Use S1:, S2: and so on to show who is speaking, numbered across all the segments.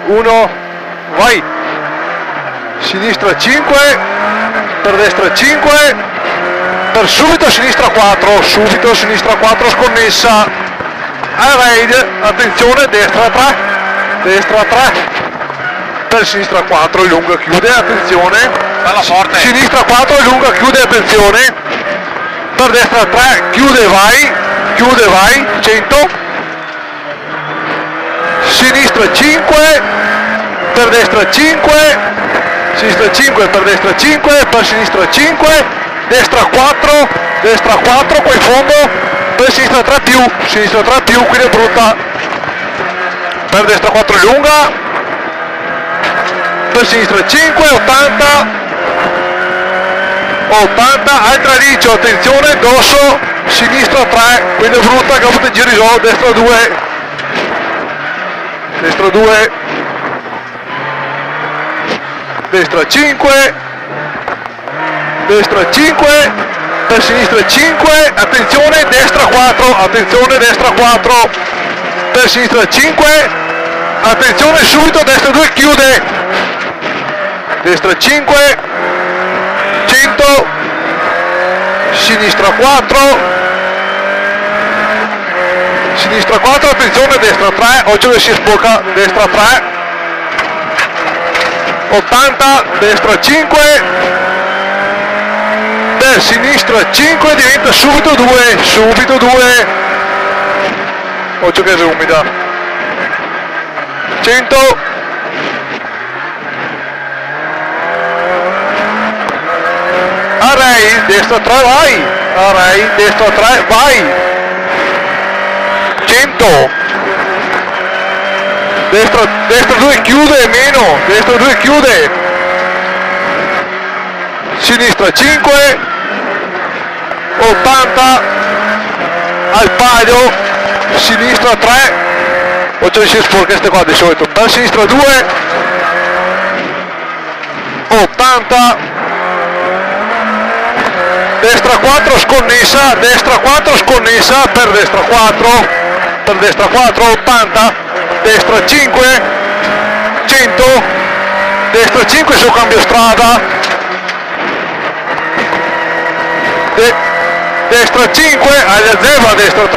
S1: 1, vai, sinistra 5, per destra 5, per subito sinistra 4, subito sinistra 4 sconnessa, a raid, attenzione, destra 3, destra 3, per sinistra 4, lunga, chiude, attenzione,
S2: bella forte,
S1: sinistra 4, lunga, chiude, attenzione, per destra 3, chiude, vai, 100, sinistra 5, per destra 5, sinistra 5, per destra 5, per sinistra 5, destra 4, qua in fondo, per sinistra 3 più, quindi è brutta, per destra 4 lunga, per sinistra 5, 80, altra riccio, attenzione, dosso, sinistra 3, quindi è brutta, che giri solo, destra 2, destra 2, destra 5, destra 5, per sinistra 5, attenzione, destra 4, per sinistra 5, attenzione, subito, destra 2, chiude, destra 5, 100, sinistra 4, attenzione, destra 3, occhio che si sporca, destra 3, 80, destra 5, per sinistra 5, diventa subito 2, occhio che è umida, 100, array, destra 3, vai, array, destra 3, vai, 100, destra 2 chiude, meno, destra 2 chiude, sinistra 5, 80, al paio, sinistra 3, occhio che si sporca queste qua di solito, per sinistra 2, 80, destra 4 sconnessa, per destra 4, 80, destra 5, 100, destra 5 su cambio strada, destra 5, aglia zebra, destra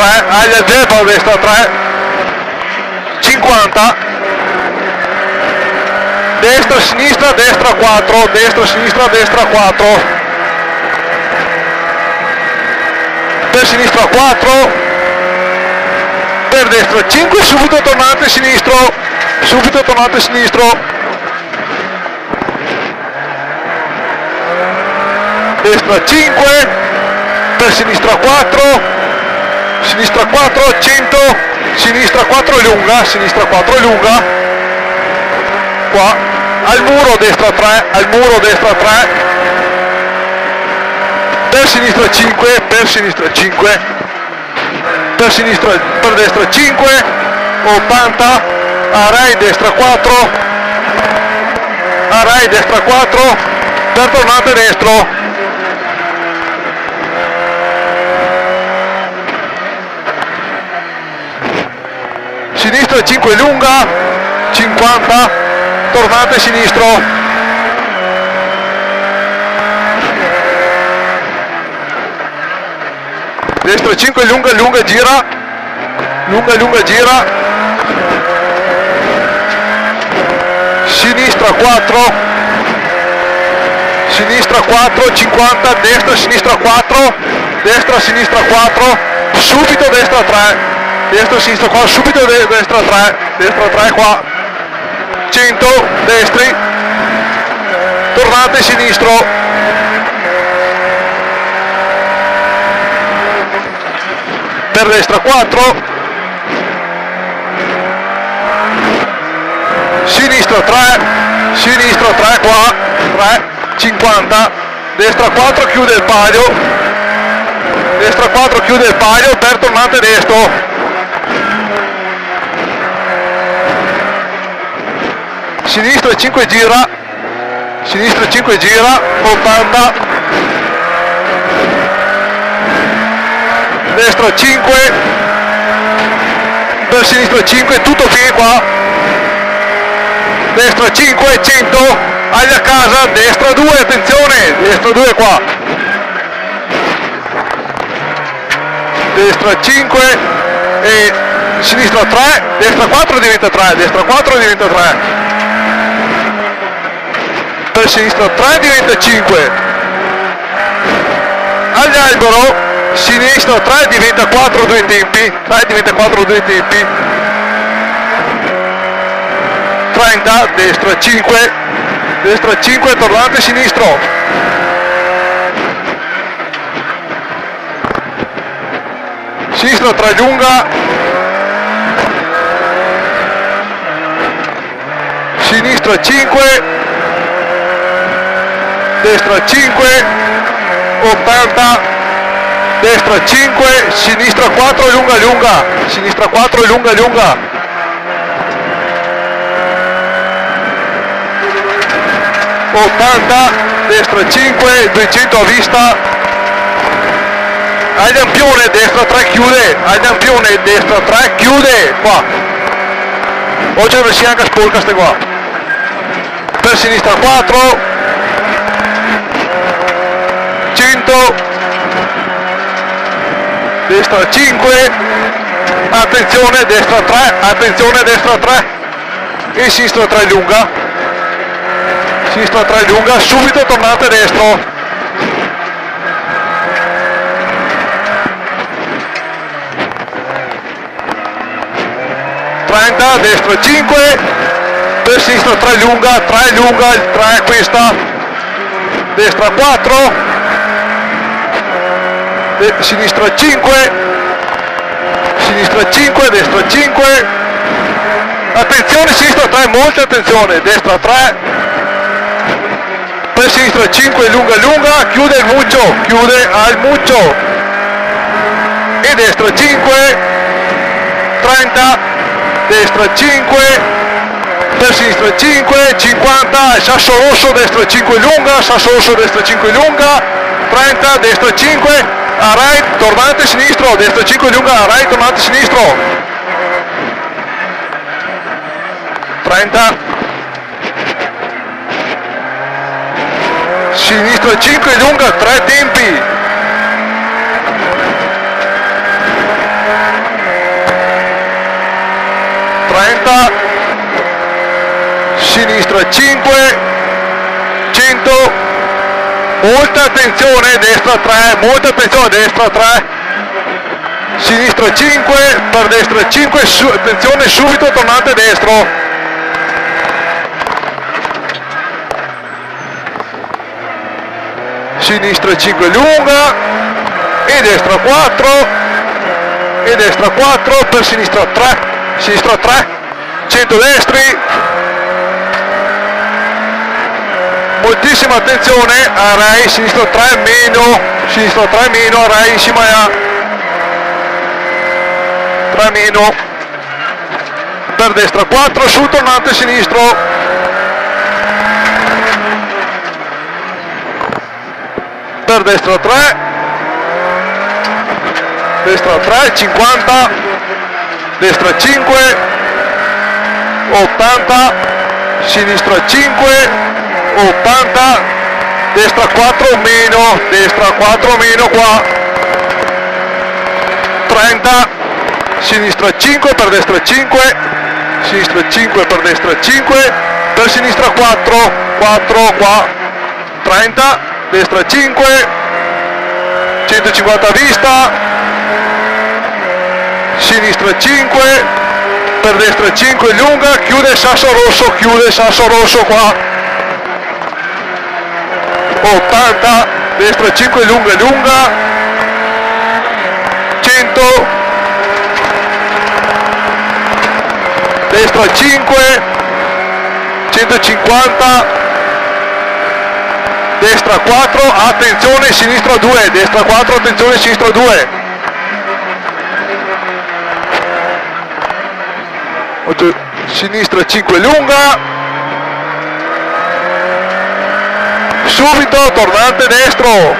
S1: 3, 50, destra sinistra, destra 4, per sinistra 4, per destra 5, subito tornante sinistro, destra 5, per sinistra 4, 100, sinistra 4 lunga, qua, al muro destra 3, per sinistra 5, per destra 5, 80, array destra 4, per tornante destro, sinistra 5 lunga, 50, tornante sinistro, destra 5 lunga gira, sinistra 4, 50, destra sinistra 4, subito destra 3, destra sinistra 4, subito destra 3 qua, 100, destri, tornate sinistro, per destra 4, sinistra 3 qua, 3, 50, destra 4 chiude il paio, per tornante destro, sinistra 5 gira, 80, destra 5, per sinistra 5, tutto piede qua, destra 5, 100, agli a casa, destra 2, attenzione, destra 2 qua, destra 5 e sinistra 3, destra 4 diventa 3, destra 4 diventa 3, per sinistra 3 diventa 5, agli albero, sinistra 3 diventa 4 due tempi, 3 diventa 4 due tempi, 30, destra 5, tornante sinistro, sinistra 3 lunga, sinistra 5, destra 5, 80, destra 5, sinistra 4 lunga lunga, sinistra 4 lunga lunga, 80, destra 5, 200 a vista, al lampione, destra 3 chiude, al lampione, destra 3 chiude, qua, oggi non si anche sporca ste qua, per sinistra 4, 100, destra 5, attenzione, destra 3, attenzione, destra 3 e sinistra 3 lunga, sinistra 3 lunga, subito tornate destro, destra 5, per sinistra 3 lunga, il 3 questa, destra 4, sinistra 5, destra 5, attenzione, sinistra 3, molta attenzione, destra 3, per sinistra 5, lunga lunga, chiude al muccio, e destra 5, 30, destra 5, per sinistra 5, 50, sasso rosso, destra 5 lunga, sasso rosso, destra 5 lunga, 30, destra 5, a right, tornante sinistro, destra 5 lunga, a right, tornante sinistro, 30, sinistra 5 lunga, 3 tempi, 30, sinistra 5, 100, molta attenzione, destra 3, molta attenzione, destra 3, sinistra 5, per destra 5, attenzione, subito tornante destro, sinistra 5 lunga, e destra 4, per sinistra 3, sinistra 3, 100 destri, moltissima attenzione, a Rai, sinistra 3 meno, a Rai insieme a 3 meno, per destra 4, sul tornante sinistro, per destra 3, 50, destra 5, 80, sinistra 5, 80, destra 4 meno qua, 30, sinistra 5 per destra 5, sinistra 5 per destra 5, per sinistra 4 qua, 30, destra 5, 150 a vista, sinistra 5, per destra 5 lunga, chiude sasso rosso qua, 80, destra 5 lunga, 100, destra 5, 150, destra 4, attenzione, sinistra 2, destra 4, attenzione, sinistra 2, sinistra 5 lunga, subito tornante destro,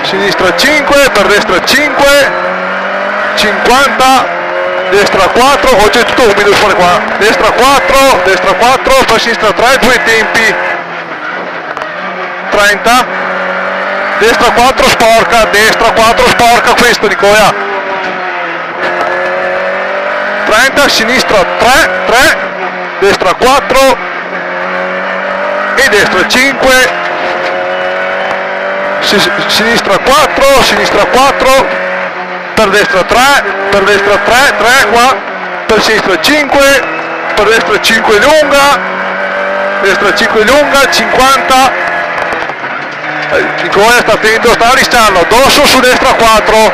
S1: sinistra 5, per destra 5, 50, destra 4, oggi è tutto umido fuori qua, destra 4, per sinistra 3, due tempi, 30, destra 4 sporca questo Nicola, 30, sinistra 3, destra 4 e destra 5, sinistra 4, per destra 3, 3 qua, per sinistra 5, per destra 5 lunga, 50, Nicola sta attento, sta risciando, addosso su destra 4,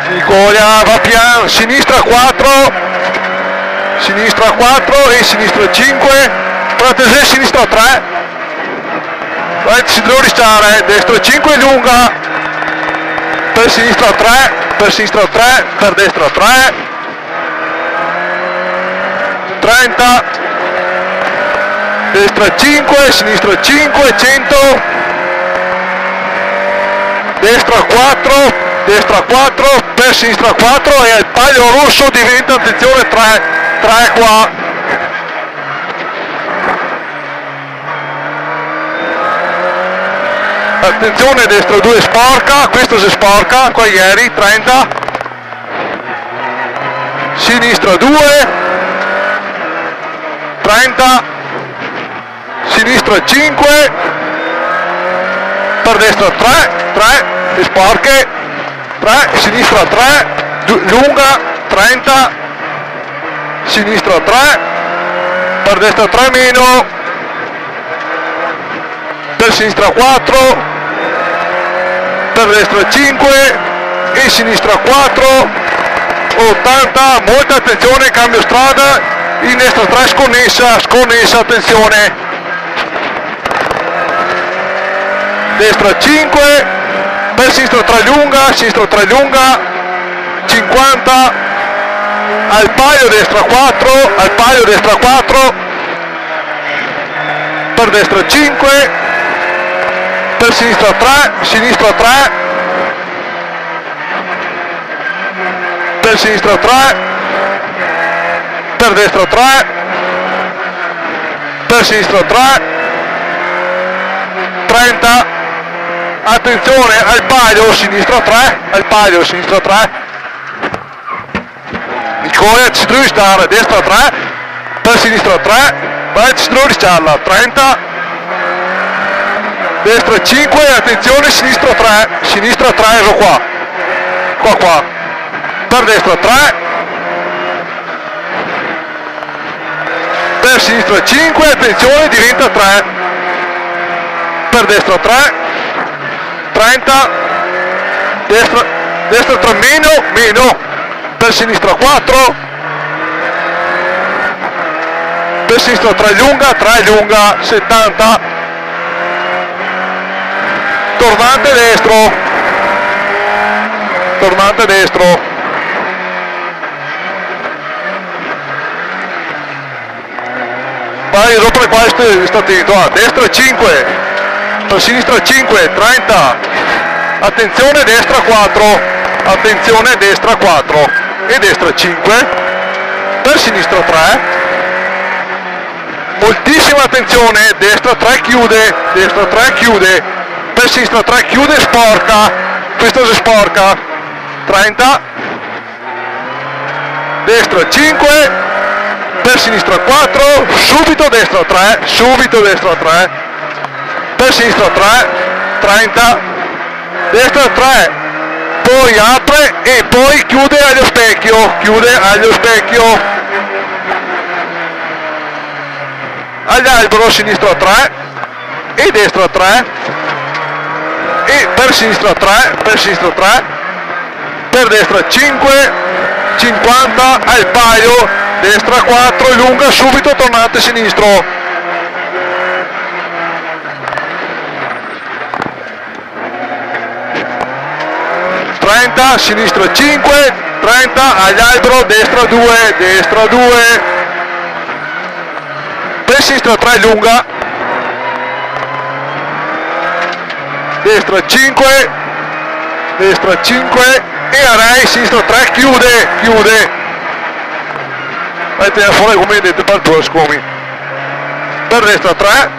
S1: Nicola va piano, sinistra 4 e sinistra 5, per attenzione sinistra 3, si deve risciare, destra 5 lunga, per sinistra 3, per destra 3, 30, destra 5, sinistra 5, 100, destra 4, per sinistra 4 e al taglio rosso diventa, attenzione, 3 qua. Attenzione, destra 2 sporca, questo si sporca, qua ieri, 30, sinistra 2, 30, sinistra 5, per destra 3, sporche, 3, sinistra 3, lunga, 30, sinistra 3, per destra 3 meno, per sinistra 4, per destra 5 e sinistra 4, 80, molta attenzione, cambio strada, in destra 3 sconnessa, attenzione, destra 5, per sinistra 3 lunga, 50, al paio destra 4, per destra 5, per sinistra 3, per sinistra 3, per destra 3, per sinistra 3, 30, attenzione al paio sinistra 3, Nicola ci devi stare, destra 3, per sinistra 3, vai ci devi starla, 30, destra 5, attenzione sinistra 3, ero qua, per destra 3, per sinistra 5, attenzione diventa 3, per destra 3, 30, destra 3 meno, per sinistra 4, per sinistra 3 lunga, 70, tornante destro, vai dopo le quali sta attento, destra 5, per sinistra 5, 30, attenzione destra 4, e destra 5, per sinistra 3, moltissima attenzione, destra 3 chiude, per sinistra 3 chiude, sporca, questo si sporca, 30, destra 5, per sinistra 4, subito destra 3, per sinistra 3, 30, destra 3, poi apre e poi chiude allo specchio, all'albero sinistra 3 e destra 3 e per sinistra 3, per destra 5, 50 al paio, destra 4 lunga, subito tornante sinistro, 30, sinistra 5, 30 all'albero, destra 2, per sinistra 3 lunga, destra 5, destra 5 e Arei, sinistra 3, chiude, metti fuori come vedete per due scomi, per destra 3,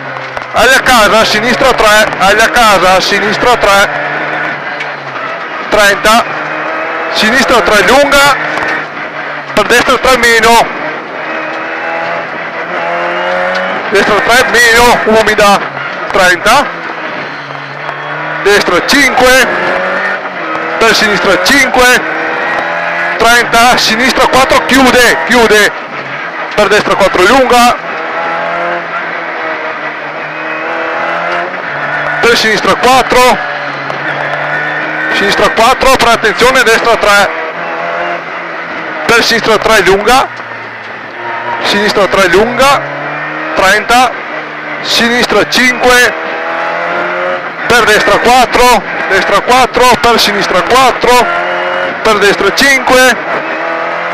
S1: aglia casa, sinistra 3, aglia casa, sinistra 3, 30, sinistra 3 lunga, per destra 3 meno, destra 3 meno, umida, 30, destra 5, per sinistra 5, 30, sinistra 4, chiude, per destra 4 lunga, per sinistra 4, per attenzione, destra 3, per sinistra 3 lunga, sinistra 3 lunga, 30, sinistra 5, per destra 4, per sinistra 4, per destra 5,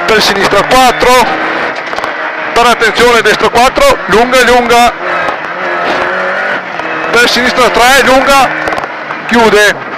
S1: per sinistra 4, per attenzione, destra 4, lunga, per sinistra 3, lunga, chiude,